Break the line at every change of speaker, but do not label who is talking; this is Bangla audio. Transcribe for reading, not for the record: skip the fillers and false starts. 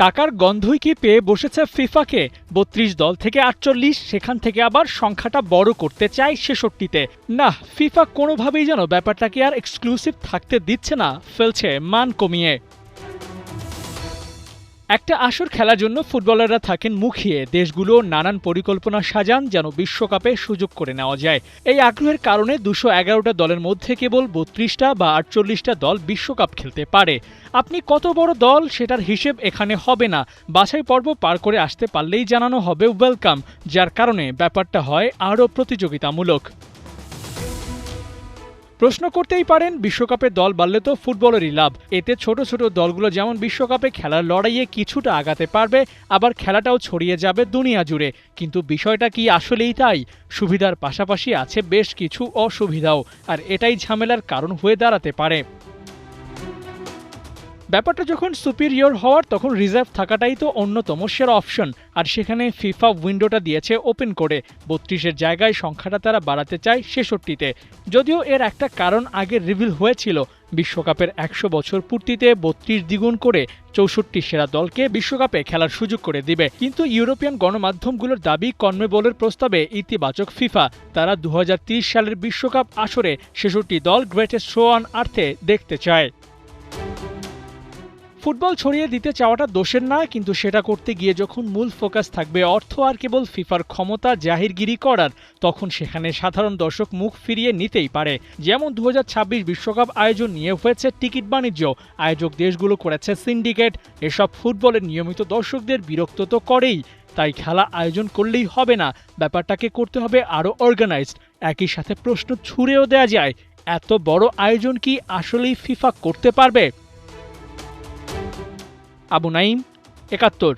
টাকার গন্ধই কি পেয়ে বসেছে ফিফাকে? ৩২ দল থেকে ৪৮, সেখান থেকে আবার সংখ্যাটা বড় করতে চায় ৬৬-তে। না, ফিফা কোনোভাবেই যেন ব্যাপারটাকে আর এক্সক্লুসিভ থাকতে দিচ্ছে না, ফেলছে মান কমিয়ে। একটা আসর খেলার জন্য ফুটবলাররা থাকেন মুখিয়ে, দেশগুলো নানান পরিকল্পনা সাজান যেন বিশ্বকাপে সুযোগ করে নেওয়া যায়। এই আগ্রহের কারণে ২১১টা দলের মধ্যে কেবল ৩২টা বা ৪৮টা দল বিশ্বকাপ খেলতে পারে। আপনি কত বড় দল সেটার হিসেব এখানে হবে না, বাছাই পর্ব পার করে আসতে পারলেই জানানো হবে ওয়েলকাম, যার কারণে ব্যাপারটা হয় আরও প্রতিযোগিতামূলক। প্রশ্ন করতেই পারেন, বিশ্বকাপে দল বাড়লে তো ফুটবলেরই লাভ। এতে ছোট ছোট দলগুলো যেমন বিশ্বকাপে খেলার লড়াইয়ে কিছুটা আগাতে পারবে, আবার খেলাটাও ছড়িয়ে যাবে দুনিয়া জুড়ে। কিন্তু বিষয়টা কি আসলেই তাই? সুবিধার পাশাপাশি আছে বেশ কিছু অসুবিধাও, আর এটাই ঝামেলার কারণ হয়ে দাঁড়াতে পারে। ব্যাপারটা যখন সুপিরিয়র হওয়ার, তখন রিজার্ভ থাকাটাই তো অন্যতম সেরা অপশন। আর সেখানে ফিফা উইন্ডোটা দিয়েছে ওপেন করে, ৩২-এর জায়গায় সংখ্যাটা তারা বাড়াতে চায় ৬৬-তে। যদিও এর একটা কারণ আগে রিভিল হয়েছিল, বিশ্বকাপের ১০০ বছর পূর্তিতে ৩২ দ্বিগুণ করে ৬৪ সেরা দলকে বিশ্বকাপে খেলার সুযোগ করে দিবে। কিন্তু ইউরোপিয়ান গণমাধ্যমগুলোর দাবি, কনমেবলের প্রস্তাবে ইতিবাচক ফিফা। তারা ২০৩০ সালের বিশ্বকাপ আসরে ৬৬ দল গ্রেটেস্ট শো অন আর্থে দেখতে চায়। ফুটবল ছড়িয়ে দিতে চাওয়াটা দোষের না, কিন্তু সেটা করতে গিয়ে যখন মূল ফোকাস থাকবে অর্থ আর কেবল ফিফার ক্ষমতা জাহিরগিরি করার, তখন সেখানে সাধারণ দর্শক মুখ ফিরিয়ে নিতেই পারে। যেমন ২০২৬ বিশ্বকাপ আয়োজন নিয়ে হয়েছে টিকিট বাণিজ্য, আয়োজক দেশগুলো করেছে সিন্ডিকেট। এসব ফুটবলের নিয়মিত দর্শকদের বিরক্ত তো করেই। তাই খেলা আয়োজন করলেই হবে না, ব্যাপারটাকে করতে হবে আরও অর্গানাইজড। একই সাথে প্রশ্ন ছুড়েও দেয়া যায়, এত বড় আয়োজন কি আসলেই ফিফা করতে পারবে? আবু নাইম, ৭১।